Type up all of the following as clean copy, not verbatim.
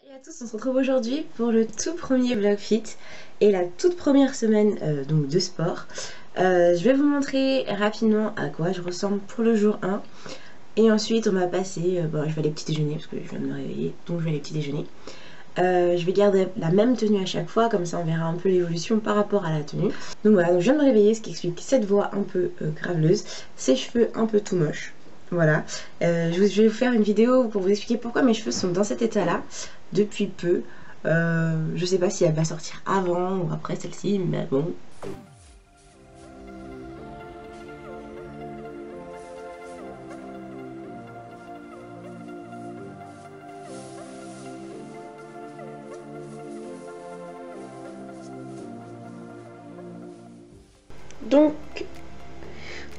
Salut à tous, on se retrouve aujourd'hui pour le tout premier vlog fit et la toute première semaine donc de sport. Je vais vous montrer rapidement à quoi je ressemble pour le jour 1 et ensuite on va passer, bon, je vais aller petit déjeuner parce que je viens de me réveiller, donc je vais aller petit déjeuner. Je vais garder la même tenue à chaque fois, comme ça on verra un peu l'évolution par rapport à la tenue. Donc voilà, donc je viens de me réveiller, ce qui explique cette voix un peu graveleuse, ces cheveux un peu tout moches. Voilà, je vais vous faire une vidéo pour vous expliquer pourquoi mes cheveux sont dans cet état là depuis peu. Je sais pas si elle va sortir avant ou après celle-ci, mais bon.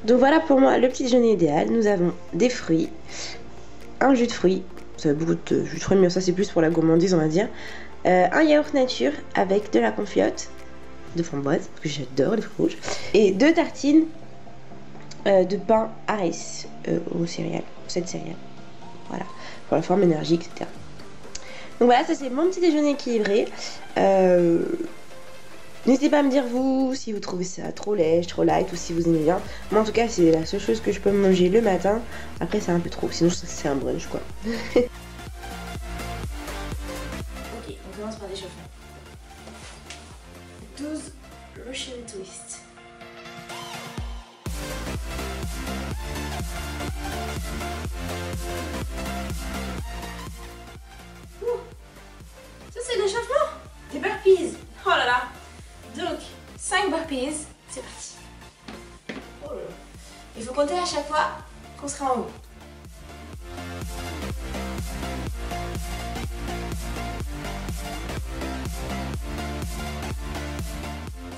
Donc voilà pour moi le petit déjeuner idéal. Nous avons des fruits, un jus de fruits, ça va beaucoup de jus de fruits, mais ça c'est plus pour la gourmandise on va dire. Un yaourt nature avec de la confiote de framboise, parce que j'adore les fruits rouges, et 2 tartines de pain Harris aux céréales, 7 céréales. Voilà, pour la forme énergie, etc. Donc voilà, ça c'est mon petit déjeuner équilibré. N'hésitez pas à me dire vous si vous trouvez ça trop lèche, trop light ou si vous aimez bien. Moi en tout cas c'est la seule chose que je peux manger le matin. Après c'est un peu trop, sinon c'est un brunch quoi. Ok, on commence par l'échauffement. 12 Russian Twist. Ça c'est l'échauffement. Des burpees. Oh là là. Donc 5 burpees, c'est parti. Oh là là. Il faut compter à chaque fois qu'on sera en haut.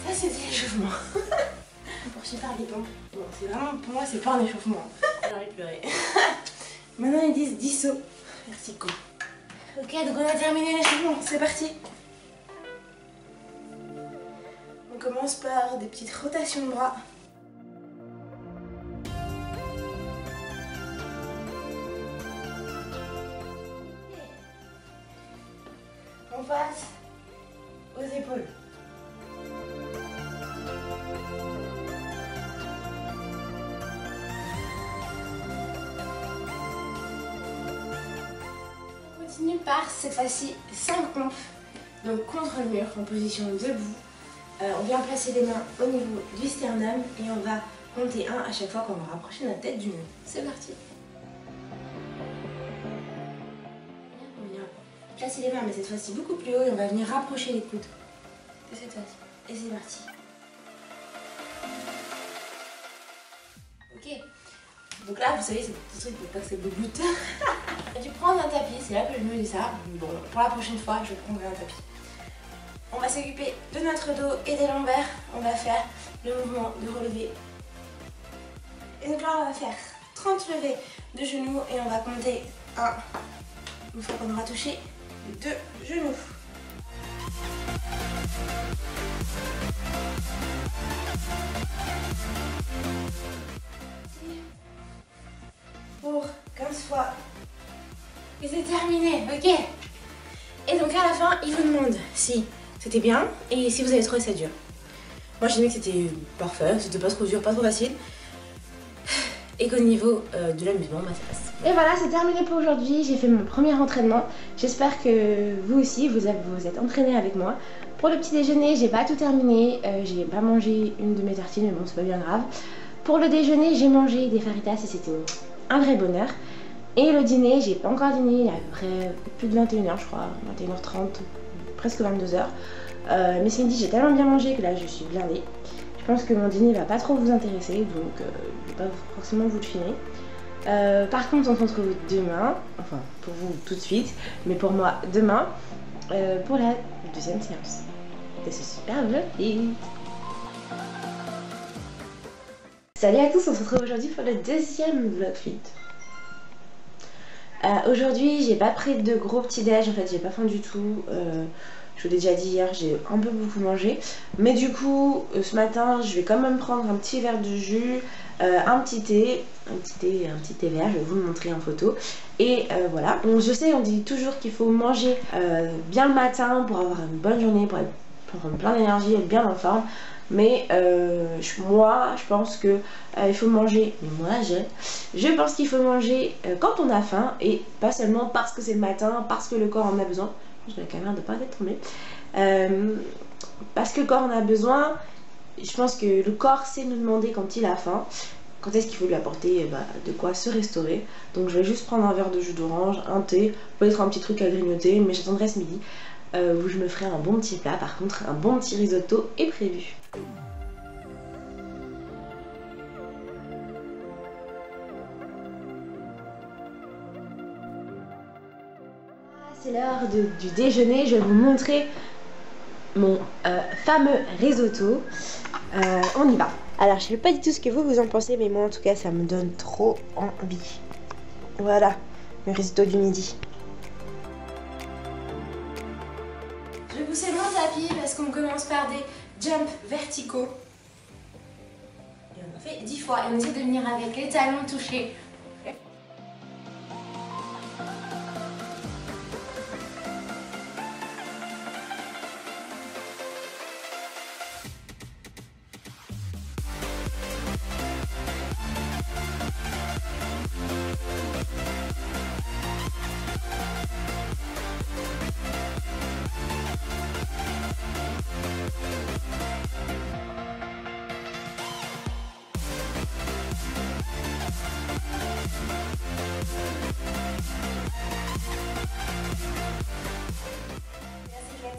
Ça c'était l'échauffement. Poursuivi par les pompes. Bon, c'est vraiment, pour moi c'est pas un échauffement. J'ai envie de pleurer. Maintenant ils disent 10 sauts. Merci quoi. Ok, donc on a terminé l'échauffement, c'est parti. On commence par des petites rotations de bras. On passe aux épaules. On continue par cette fois-ci 5 pompes, donc contre le mur en position debout. On vient placer les mains au niveau du sternum et on va compter 1 à chaque fois qu'on va rapprocher notre tête du mur. C'est parti. On vient placer les mains mais cette fois-ci beaucoup plus haut et on va venir rapprocher les coudes de cette fois-ci. Et c'est parti. Ok. Donc là vous savez c'est ce truc pour pas que ça dégoûte. J'ai dû prendre un tapis, c'est là que je me dis ça. Bon, pour la prochaine fois je prendrai un tapis. On va s'occuper de notre dos et des lombaires. On va faire le mouvement de relevé. Et donc là, on va faire 30 levées de genoux et on va compter 1. Une fois qu'on aura touché les 2 genoux. Pour 15 fois. Et c'est terminé, ok? Et donc à la fin, il vous demande si c'était bien et si vous avez trouvé ça dur. Moi j'ai aimé que c'était parfait, c'était pas trop dur, pas trop facile. Et qu'au niveau de l'amusement, bah ça passe. Et voilà, c'est terminé pour aujourd'hui, j'ai fait mon premier entraînement. J'espère que vous aussi, vous êtes entraînés avec moi. Pour le petit déjeuner, j'ai pas tout terminé, j'ai pas mangé une de mes tartines, mais bon c'est pas bien grave. Pour le déjeuner, j'ai mangé des faritas et c'était un vrai bonheur. Et le dîner, j'ai pas encore dîné, il y a à peu près plus de 21h je crois, 21h30, presque 22h. Mais ce midi j'ai tellement bien mangé que là je suis blindée. Je pense que mon dîner va pas trop vous intéresser, donc je vais pas forcément vous le filmer. Par contre on se retrouve demain, enfin pour vous tout de suite, mais pour moi demain, pour la deuxième séance de ce super vlog. Salut à tous, on se retrouve aujourd'hui pour le deuxième vlog fit. Aujourd'hui j'ai pas pris de gros petit déj, en fait j'ai pas faim du tout. Je vous l'ai déjà dit hier, j'ai un peu beaucoup mangé. Mais du coup ce matin je vais quand même prendre un petit verre de jus un petit thé vert, je vais vous le montrer en photo. Et voilà, donc je sais, on dit toujours qu'il faut manger bien le matin pour avoir une bonne journée, pour avoir plein d'énergie, être bien en forme. Mais moi je pense que il faut manger, je pense qu'il faut manger quand on a faim et pas seulement parce que c'est le matin, parce que le corps en a besoin. Je la caméra de pas être tombée. Parce que le corps en a besoin, je pense que le corps sait nous demander quand il a faim, quand est-ce qu'il faut lui apporter de quoi se restaurer. Donc je vais juste prendre un verre de jus d'orange, un thé, peut-être un petit truc à grignoter, mais j'attendrai ce midi où je me ferai un bon petit plat. Par contre, un bon petit risotto est prévu. C'est l'heure du déjeuner, je vais vous montrer mon fameux risotto. On y va. Alors je sais pas du tout ce que vous en pensez, mais moi en tout cas ça me donne trop envie. Voilà, le risotto du midi. Je vais pousser mon tapis parce qu'on commence par des jumps verticaux. Et on en fait 10 fois et on essaie de venir avec les talons touchés.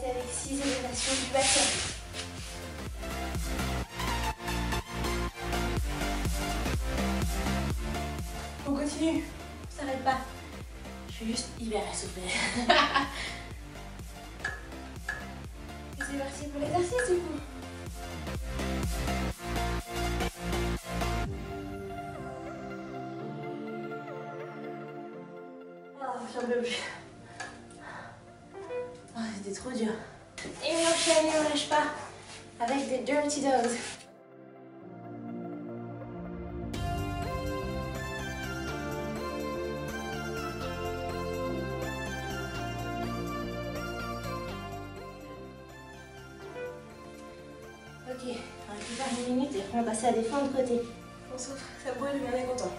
Avec 6 élévations du bassin. On continue, on s'arrête pas. Je suis juste hyper essoufflée. C'est parti pour l'exercice du coup. Oh, j'en peux plus. Oh, c'était trop dur. Et on enchaîne et on lâche pas avec des dirty dogs. Ok, on récupère une minute et après on va passer à des fins de côté. On souffle, ça brûle, mais on est content.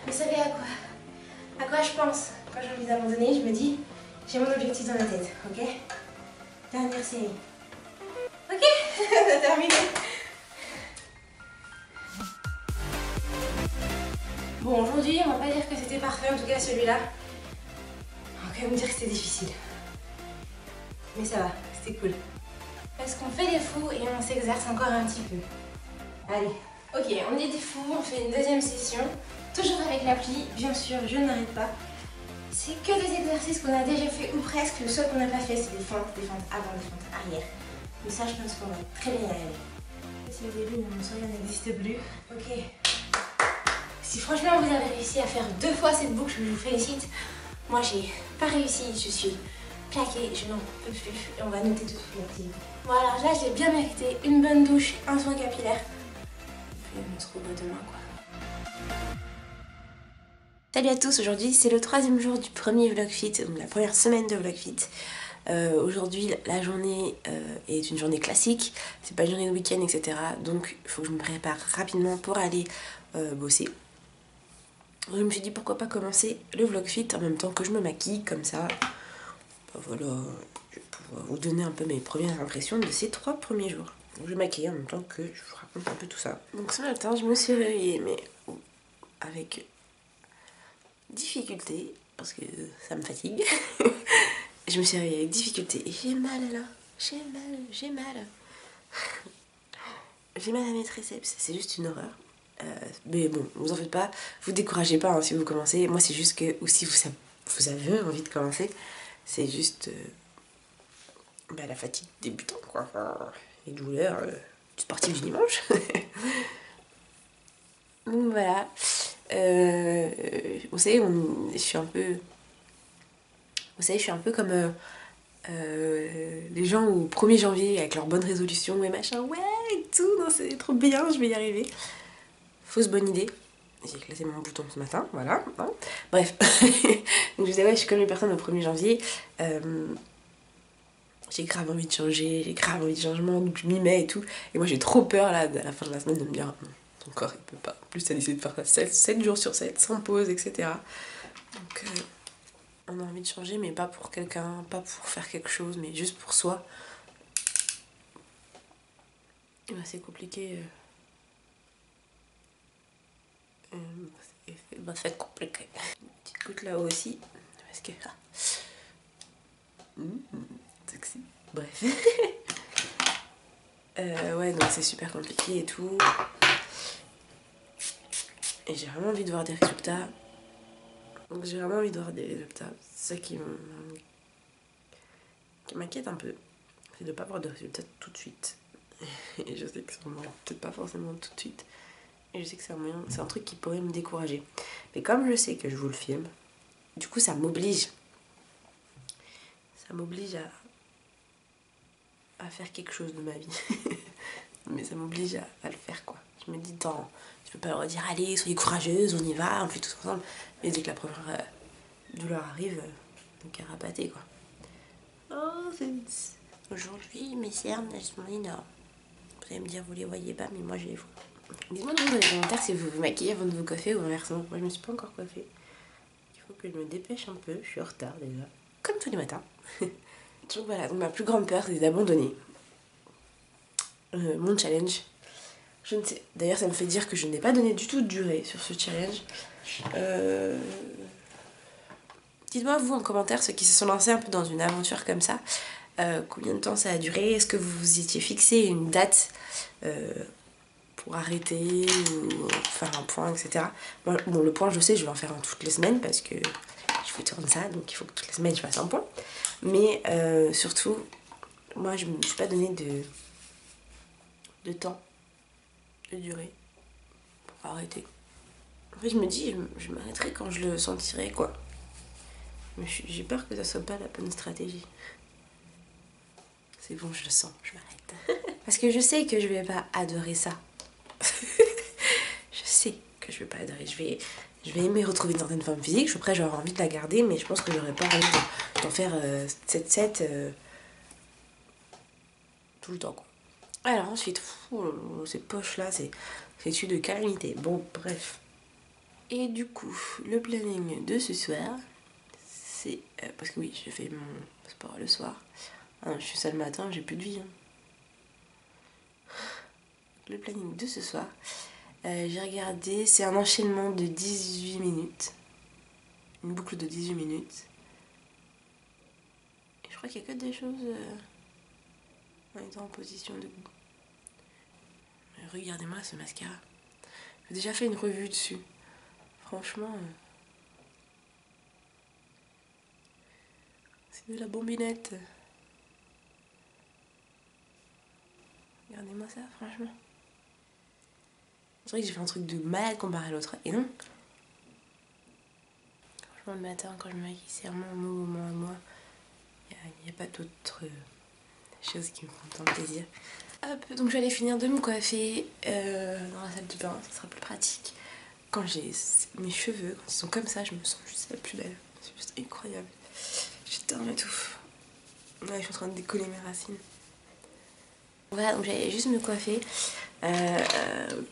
Vous savez à quoi je pense quand j'ai envie d'abandonner? Je me dis, j'ai mon objectif dans la tête, ok? Dernière série. Ok, c'est terminé. Bon, aujourd'hui, on va pas dire que c'était parfait, en tout cas celui-là. On va quand même dire que c'était difficile. Mais ça va, c'était cool. Parce qu'on fait des fous et on s'exerce encore un petit peu. Allez. Ok, on est des fous, on fait une deuxième session. Toujours avec l'appli, bien sûr, je n'arrête pas. C'est que des exercices qu'on a déjà fait ou presque. Le seul qu'on n'a pas fait, c'est des fentes avant, des fentes arrière. Mais ça, je pense qu'on va très bien y arriver. Si au début, mon sourire n'existe plus. Ok. Si franchement vous avez réussi à faire 2 fois cette boucle, je vous félicite. Moi, j'ai pas réussi, je suis claquée, je n'en peux plus. Et on va noter tout de suite l'activité. Bon, alors là, j'ai bien mérité une bonne douche, un soin capillaire. Et puis on se revoit demain, quoi. Salut à tous, aujourd'hui c'est le 3e jour du premier Vlogfit, donc la première semaine de Vlogfit. Aujourd'hui la journée est une journée classique, c'est pas une journée de week-end, etc. Donc il faut que je me prépare rapidement pour aller bosser. Donc, je me suis dit pourquoi pas commencer le Vlogfit en même temps que je me maquille, comme ça. Voilà, je vais pouvoir vous donner un peu mes premières impressions de ces 3 premiers jours. Donc, je vais maquiller en même temps que je vous raconte un peu tout ça. Donc ce matin je me suis réveillée, mais avec difficulté, parce que ça me fatigue. Je me suis réveillée avec difficulté et j'ai mal là, j'ai mal à mes triceps, c'est juste une horreur. Mais bon, vous en faites pas, vous découragez pas hein, si vous commencez. Moi c'est juste que, ou si vous avez envie de commencer, c'est juste la fatigue débutant quoi, les douleurs sportive du dimanche. Donc voilà. Vous savez, je suis un peu... Vous savez, je suis un peu comme les gens au 1er janvier avec leurs bonnes résolutions et machin. Ouais, et tout, non, c'est trop bien, je vais y arriver. Fausse bonne idée. J'ai éclaté mon bouton ce matin, voilà. Hein. Bref. Donc je disais, ouais, je suis comme les personnes au 1er janvier. J'ai grave envie de changer, j'ai grave envie de changement, donc je m'y mets et tout. Et moi j'ai trop peur là, à la fin de la semaine, de me dire, ton corps il peut pas. En plus t'as décidé de faire ça 7 jours sur 7, sans pause, etc. Donc on a envie de changer, mais pas pour quelqu'un, pas pour faire quelque chose, mais juste pour soi. Et bah c'est compliqué. C'est compliqué. Une petite goutte là aussi, parce que... sexy. Bref. Ouais, donc c'est super compliqué et tout. Et j'ai vraiment envie de voir des résultats. Donc j'ai vraiment envie de voir des résultats. C'est ça qui m'inquiète un peu. C'est de ne pas voir de résultats tout de suite. Et je sais que c'est peut-être pas forcément tout de suite. Et je sais que c'est un truc qui pourrait me décourager. Mais comme je sais que je vous le filme, du coup ça m'oblige. Ça m'oblige à faire quelque chose de ma vie. Mais ça m'oblige à le faire quoi. Je me dis, je peux pas leur dire, allez, soyez courageuse, on y va, on fait tout ensemble. Mais dès que la première douleur arrive, donc à rapater quoi. Oh, aujourd'hui, mes cernes, elles sont énormes. Vous allez me dire, vous les voyez pas, mais moi je les vois. Dites-moi dans les commentaires si vous vous maquillez avant de vous coiffer ou inversement. Moi je me suis pas encore coiffée. Il faut que je me dépêche un peu, je suis en retard déjà. Comme tous les matins. Donc voilà, donc ma plus grande peur c'est d'abandonner mon challenge. Je ne sais. D'ailleurs ça me fait dire que je n'ai pas donné du tout de durée sur ce challenge. Dites-moi vous en commentaire ceux qui se sont lancés un peu dans une aventure comme ça. Combien de temps ça a duré? Est-ce que vous vous étiez fixé une date pour arrêter ou faire un point, etc. Bon, le point, je sais, je vais en faire un toutes les semaines parce que je vous tourne ça, donc il faut que toutes les semaines je fasse un point. Mais surtout, moi, je ne me suis pas donné de temps, de durée pour arrêter. En fait, je me dis, je m'arrêterai quand je le sentirai, quoi. Mais j'ai peur que ça soit pas la bonne stratégie. C'est bon, je le sens, je m'arrête. Parce que je sais que je vais pas adorer ça. Je sais que je vais pas adorer. Je vais aimer retrouver une certaine forme physique. Après, j'aurai envie de la garder, mais je pense que j'aurais pas envie d'en faire 7-7 tout le temps, quoi. Alors ensuite, ces poches-là, c'est une de calamité. Bon, bref. Et du coup, le planning de ce soir, c'est... parce que oui, je fais mon sport le soir. Ah, je suis ça le matin, j'ai plus de vie. Hein. Le planning de ce soir, j'ai regardé, c'est un enchaînement de 18 minutes. Une boucle de 18 minutes. Et je crois qu'il y a que des choses en étant en position debout. Regardez-moi ce mascara. J'ai déjà fait une revue dessus. Franchement, c'est de la bombinette. Regardez-moi ça, franchement. C'est vrai que j'ai fait un truc de malade comparé à l'autre. Et non. Franchement, le matin, quand je me maquille, c'est vraiment mon moment à moi. Il n'y a pas d'autres choses qui me font tant de plaisir. Hop, donc je vais aller finir de me coiffer dans la salle de bain. Ça sera plus pratique. Quand j'ai mes cheveux, quand ils sont comme ça, je me sens juste la plus belle. C'est juste incroyable. Putain, m'étouffe. Ouais, je suis en train de décoller mes racines. Voilà, donc j'allais juste me coiffer.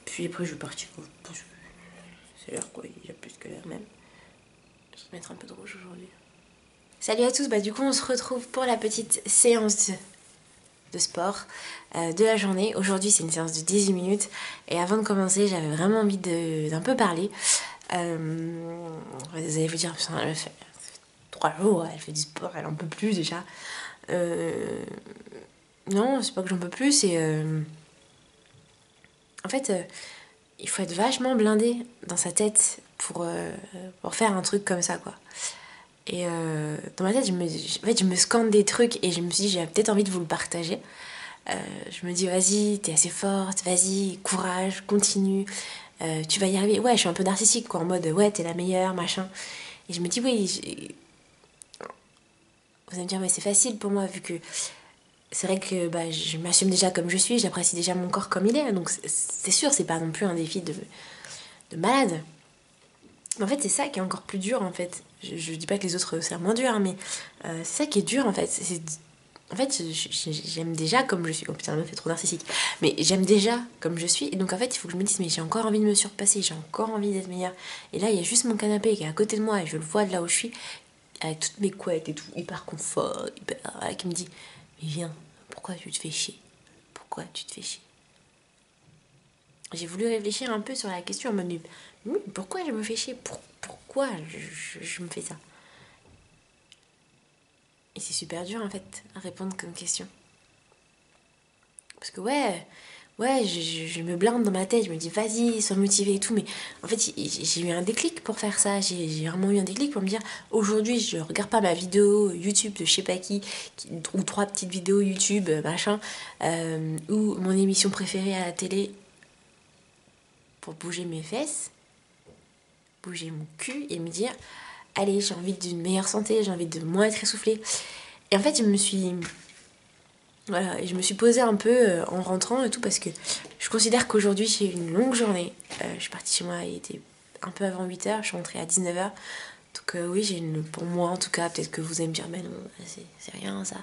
Puis après, je vais partir. C'est l'heure, quoi. Il y a plus que l'heure même. Je vais mettre un peu de rouge aujourd'hui. Salut à tous, du coup, on se retrouve pour la petite séance de sport de la journée. Aujourd'hui, c'est une séance de 18 minutes. Et avant de commencer, j'avais vraiment envie d'un peu parler. Vous allez vous dire, elle fait 3 jours, elle fait du sport, elle en peut plus déjà. Non, c'est pas que j'en peux plus, c'est... En fait, il faut être vachement blindé dans sa tête pour faire un truc comme ça, quoi. Et dans ma tête, je me scande des trucs et je me suis dit, j'ai peut-être envie de vous le partager. Je me dis vas-y, t'es assez forte, vas-y, courage, continue, tu vas y arriver. Ouais, je suis un peu narcissique quoi, en mode ouais, t'es la meilleure, machin. Et je me dis oui, vous allez me dire mais c'est facile pour moi vu que c'est vrai que bah, je m'assume déjà comme je suis, j'apprécie déjà mon corps comme il est, donc c'est sûr, c'est pas non plus un défi de malade. Mais en fait, c'est ça qui est encore plus dur en fait. Je dis pas que les autres c'est moins dur, hein, mais c'est ça qui est dur en fait. En fait, j'aime déjà comme je suis. Oh putain, la meuf est trop narcissique. Mais j'aime déjà comme je suis. Et donc en fait, il faut que je me dise, mais j'ai encore envie de me surpasser, j'ai encore envie d'être meilleure. Et là, il y a juste mon canapé qui est à côté de moi et je le vois de là où je suis, avec toutes mes couettes et tout, hyper confort, hyper. Qui me dit, mais viens, pourquoi tu te fais chier? Pourquoi tu te fais chier? J'ai voulu réfléchir un peu sur la question en mode, mais pourquoi je me fais chier? Pourquoi je me fais ça? Et c'est super dur en fait à répondre comme question. Parce que je me blinde dans ma tête, je me dis vas-y, sois motivée et tout, mais en fait j'ai eu un déclic pour faire ça, j'ai vraiment eu un déclic pour me dire aujourd'hui je regarde pas ma vidéo YouTube de je sais pas qui ou 3 petites vidéos YouTube machin, ou mon émission préférée à la télé pour bouger mes fesses, bouger mon cul et me dire allez j'ai envie d'une meilleure santé, j'ai envie de moins être essoufflée. Et en fait je me suis... Voilà, et je me suis posée un peu en rentrant et tout parce que je considère qu'aujourd'hui j'ai eu une longue journée. Je suis partie chez moi, il était un peu avant 8h, je suis rentrée à 19h. Donc oui, pour moi en tout cas, peut-être que vous allez me dire, mais non, c'est rien ça.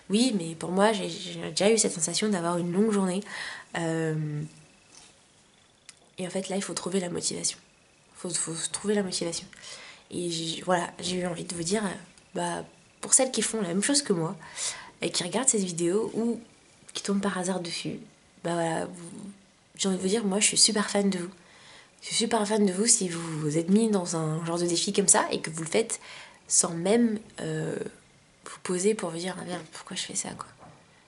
Oui, mais pour moi, j'ai déjà eu cette sensation d'avoir une longue journée. Et en fait, là, il faut trouver la motivation. Faut trouver la motivation. Et voilà, j'ai eu envie de vous dire, bah, pour celles qui font la même chose que moi, et qui regardent cette vidéo ou qui tombent par hasard dessus, bah voilà, j'ai envie de vous dire, moi je suis super fan de vous. Je suis super fan de vous si vous vous êtes mis dans un genre de défi comme ça et que vous le faites sans même vous poser pour vous dire, ah merde, pourquoi je fais ça quoi.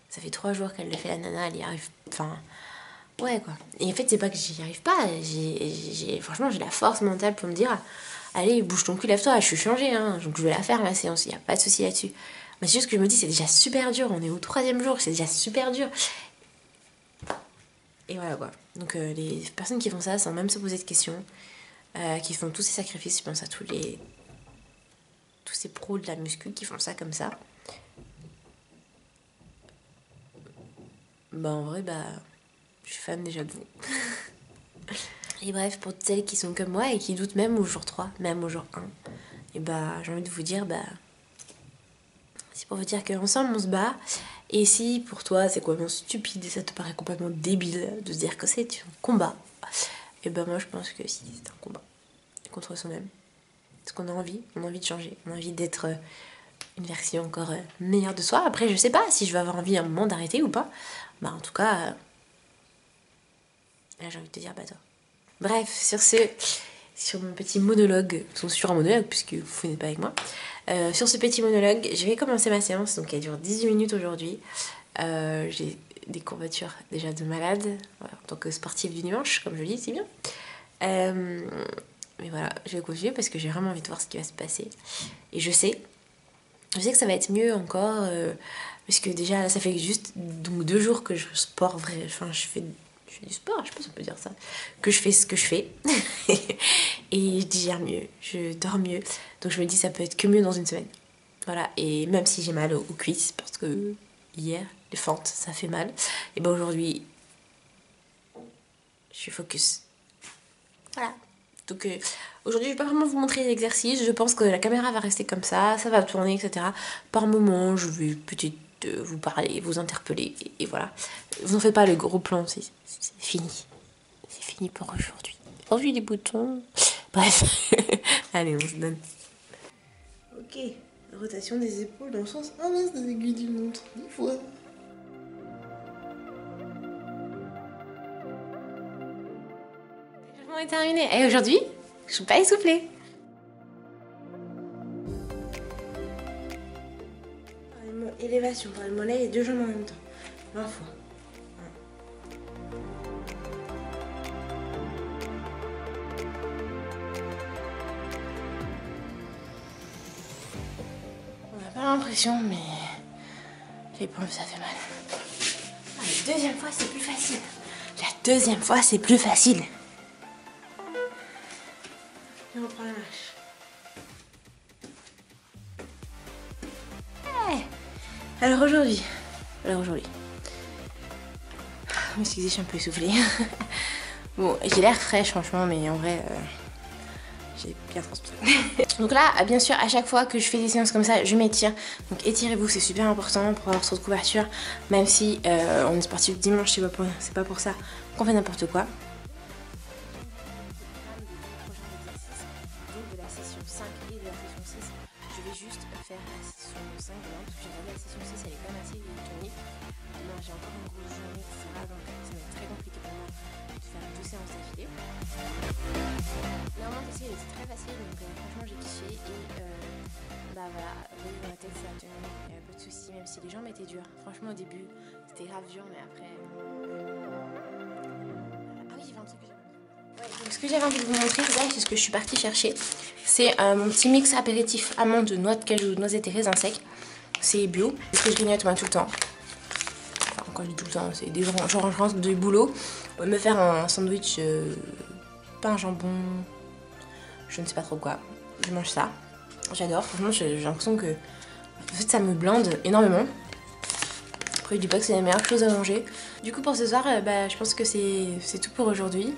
Ça fait 3 jours qu'elle le fait la nana, elle y arrive. Enfin, ouais quoi. Et en fait, c'est pas que j'y arrive pas, franchement, j'ai la force mentale pour me dire, allez, bouge ton cul, lève-toi, je suis changée, hein, donc je vais la faire la séance, il n'y a pas de souci là-dessus. Mais c'est juste que je me dis, c'est déjà super dur, on est au 3e jour, c'est déjà super dur. Et voilà quoi. Donc les personnes qui font ça sans même se poser de questions, qui font tous ces sacrifices, je pense à tous ces pros de la muscu qui font ça comme ça. Bah en vrai, bah je suis fan déjà de vous. Et bref, pour celles qui sont comme moi et qui doutent même au jour 3, même au jour 1, et bah j'ai envie de vous dire, bah c'est pour vous dire qu'ensemble on se bat. Et si pour toi c'est complètement stupide et ça te paraît complètement débile de se dire que c'est un combat, et ben moi je pense que si, c'est un combat contre soi-même. Parce qu'on a envie de changer, on a envie d'être une version encore meilleure de soi. Après je sais pas si je vais avoir envie à un moment d'arrêter ou pas. Bah en tout cas, là j'ai envie de te dire bah toi. Bref, sur mon petit monologue, sur un monologue puisque vous n'êtes pas avec moi. Sur ce petit monologue, je vais commencer ma séance, donc elle dure 18 minutes aujourd'hui. J'ai des courbatures déjà de malade, voilà, en tant que sportive du dimanche, comme je le dis, c'est bien. Mais voilà, je vais continuer parce que j'ai vraiment envie de voir ce qui va se passer. Et je sais que ça va être mieux encore, parce que déjà, là, ça fait juste donc 2 jours que je sport vrai, enfin, je fais du sport, je sais pas si on peut dire ça, que je fais ce que je fais. Et je digère mieux, je dors mieux. Donc je me dis ça peut être que mieux dans une semaine. Voilà, et même si j'ai mal aux cuisses, parce que hier, les fentes, ça fait mal, et ben aujourd'hui, je suis focus. Voilà. Donc aujourd'hui, je vais pas vraiment vous montrer l'exercice. Je pense que la caméra va rester comme ça va tourner, etc. Par moment, je vais peut-être vous parler, vous interpeller, et voilà. Vous en faites pas le gros plan, c'est fini. C'est fini pour aujourd'hui. Aujourd'hui, les boutons. Bref, allez, on se donne. Ok, rotation des épaules dans le sens inverse des aiguilles d'une montre, 10 fois. L'échauffement est terminé. Et aujourd'hui, je suis pas essoufflée. Élévation pour le mollet et 2 jambes en même temps. 20 fois. On n'a pas l'impression, mais les pompes ça fait mal. Allez. deuxième fois c'est plus facile. La deuxième fois c'est plus facile. Et on prend la marche. Alors aujourd'hui. Excusez, je suis un peu essoufflée. Bon, j'ai l'air fraîche franchement, mais en vrai, j'ai bien transpiré. Donc là, bien sûr, à chaque fois que je fais des séances comme ça, je m'étire. Donc étirez-vous, c'est super important pour avoir trop de couverture. Même si on est sportif dimanche, c'est pas pour ça qu'on fait n'importe quoi. De la session 5 et de la session 6, je vais juste faire la session 5 parce que j'ai regardé la session 6, elle est quand même assez tonique. Demain j'ai encore une grosse journée, etc. Donc ça va être très compliqué pour moi de faire 2 séances d'affilée. Néanmoins celle-ci elle était très facile, donc franchement j'ai kiffé et bah voilà, vous voyez dans la tête ça a tenu, il n'y a pas de soucis, même si les jambes étaient dures. Franchement au début c'était grave dur, mais après... Ah oui, j'ai fait un truc que j'ai... Ouais, donc ce que j'avais envie de vous montrer, c'est ce que je suis partie chercher. C'est mon petit mix apéritif amande, noix de cajou, noisettes et raisins secs. C'est bio, c'est ce que je grignote moi tout le temps. Enfin, quand je dis tout le temps, c'est des jours, genre je rentre du boulot, me faire un sandwich, pain, jambon, je ne sais pas trop quoi. Je mange ça, j'adore. Franchement, j'ai l'impression que en fait, ça me blinde énormément. Après, je dis pas que c'est la meilleure chose à manger. Du coup, pour ce soir, je pense que c'est tout pour aujourd'hui.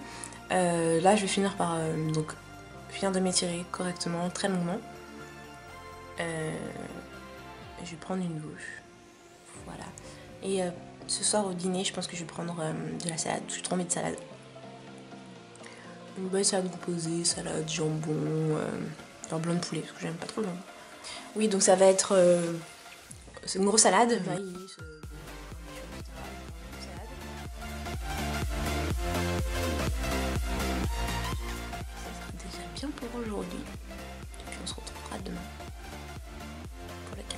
Là je vais finir par donc finir de m'étirer correctement, très longuement. Je vais prendre une douche. Voilà. Et ce soir au dîner, je pense que je vais prendre de la salade. Je suis trop envie de salade. Une bonne salade composée, salade, jambon, genre blanc de poulet, parce que j'aime pas trop le jambon. Oui, donc ça va être c'est une grosse salade. Maïs, bien pour aujourd'hui. Et puis on se retrouvera demain pour la 4e.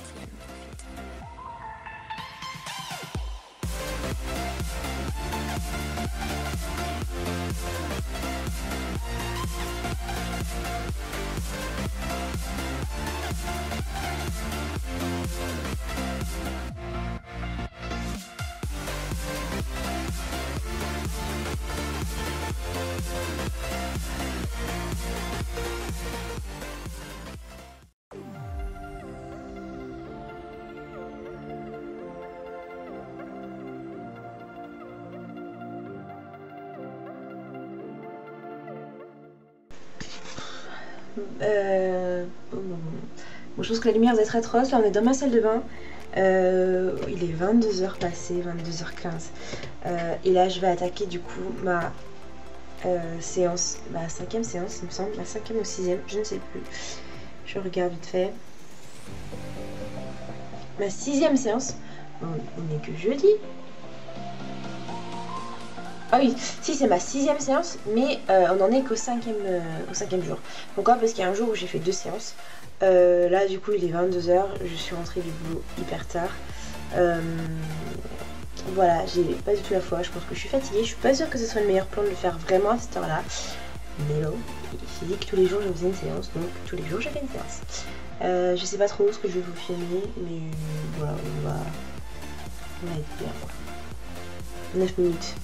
Bon, je pense que la lumière va être atroce. Là on est dans ma salle de bain. Il est 22h passé, 22h15. Et là je vais attaquer du coup ma séance, ma 5e séance il me semble, la 5e ou 6e, je ne sais plus. Je regarde vite fait. Ma 6e séance. On est que jeudi. Ah oui, si c'est ma 6e séance, mais on n'en est qu'au 5e jour. Pourquoi? Parce qu'il y a un jour où j'ai fait 2 séances. Là du coup il est 22h, je suis rentrée du boulot hyper tard. Voilà, j'ai pas du tout la foi, je pense que je suis fatiguée. Je suis pas sûre que ce soit le meilleur plan de le faire vraiment à cette heure là. Mais non, j'ai dit que tous les jours je faisais une séance, donc tous les jours j'ai fait une séance. Je sais pas trop ce que je vais vous filmer, mais voilà, on va être bien. 9 minutes.